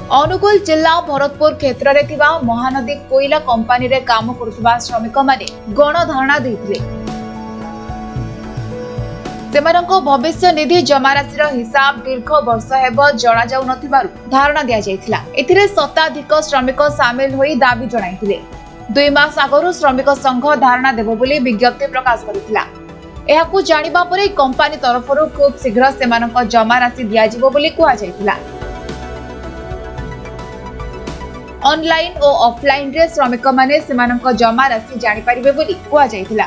अनुगुल जिला भरतपुर क्षेत्र में थिबा महानदी कोयला कंपानी रे काम करुवा श्रमिक माने गणधारणा देथिले। सेमानंको भविष्य निधि जमा राशि हिसाब दीर्घ वर्ष हेब जना जाउ नथिबारु धारणा दिया जायथिला। एथिरे शताधिक श्रमिक सामिल होई दाबी जणाइथिले। 2 मास आगरु श्रमिक संघ धारणा देबो बोली विज्ञप्ति प्रकाश करिथिला। एहाकु जानिबा परे कंपनी तरफरु खूब शीघ्र सेमानंको जमा राशि दिया जिवो बोली कुआ जायथिला। ऑनलाइन और ऑफलाइन रे श्रमिक माने सेमानंको जमा राशि जानि परिबे बोली कुआ जायथिला।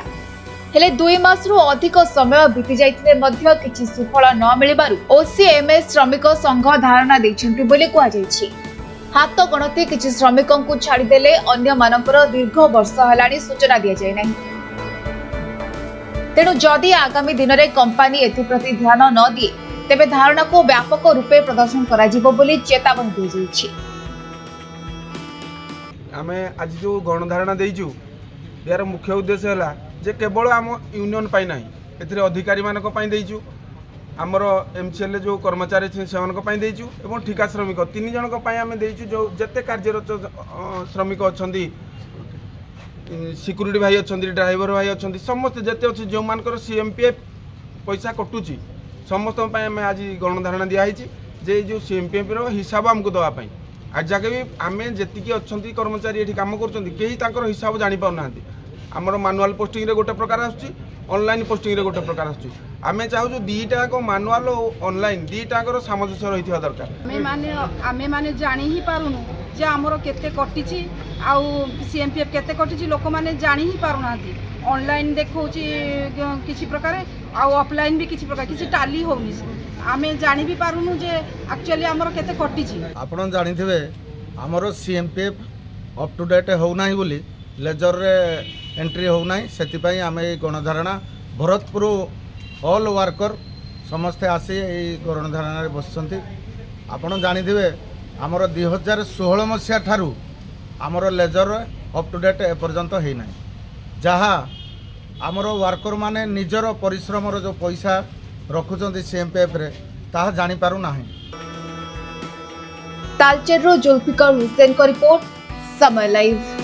हेले 2 मास रु अधिक समय बीती जायथिले मध्य किछि सुफल न मिलिबारु ओसीएमएस श्रमिक संघ धारणा दैछन्ति बोली कुआ जायछि। हाथ गणति किछि श्रमिकंकु छाडी देले अन्य मानकर दीर्घ वर्ष हलाणी सूचना दिया जाय नाही। तेणु जदि आगामी दिन में कंपनी एप्रति ध्यान न दिए तेबे धारणा को व्यापक रूपे प्रदर्शन करा जिवो बोली चेतावनी दी जायछि। आमे आज जो गणधारणा देइजु यार मुख्य उद्देश्य है जे केवल आम यूनियन पाई नाही एथिरे अधिकारी मानक पाई देइजु आमर एमसीएल जो कर्मचारी से सेमानक पाई देइजु एवं ठिका श्रमिक 3 जनक पाई आमे देइजु जो जते कार्यरत श्रमिक अछंती सिक्यूरीटी भाई अच्छा ड्राइवर भाई अच्छा समस्त जिते अच्छे जो मानकर सीएमपीएफ पैसा कटुची समस्त आम आज गणधारणा दिखाई जे जो सीएमपीएफ हिसाब आमको दवापाई आज जाके भी आम जी अच्छा कर्मचारी ये कम कर हिसाब जापाना आमर मानुआल पोस्टिंग रे गोटे प्रकार आनलाइन पोस्टिंग रे गोटे प्रकार आम चाहूँ दीटाक मानुआल और ऑनलाइन दीटाकर सामंजस्य रही दरकार आमे माने जानी ही पारुनु जे आमर केते कटिची आउ सीएमपीएफ केते कटिची लोक माने जानी ही पारुना ऑनलाइन देखौची किछि प्रकार आउ ऑफलाइन भी किछि प्रकार किछि टाली होनी आमे जानी भी पारुनु जे एक्चुअली आमर केते कटिची। आपण जानि थिबे आमर सीएमपीएफ अप टू डेट हो नाही बोली लेजर रे एंट्री हो नाही सेति पई आमे गणधारणा भरतपुर ऑल वर्कर समस्ते आसी ए गणधारणा रे बसचंती। आपण जानि थिबे आमर 2016 मसीहा ठारू आमर लेजर अप टू डेट एपर्यंत है ना जहाँ आमर वर्कर माने निजर परिश्रम जो पैसा रखुचंती सीएमपीएफ रे ताहा जानि पारु नाही। तालचेर जुल्फिकर हुसैन को रिपोर्ट समय लाइव।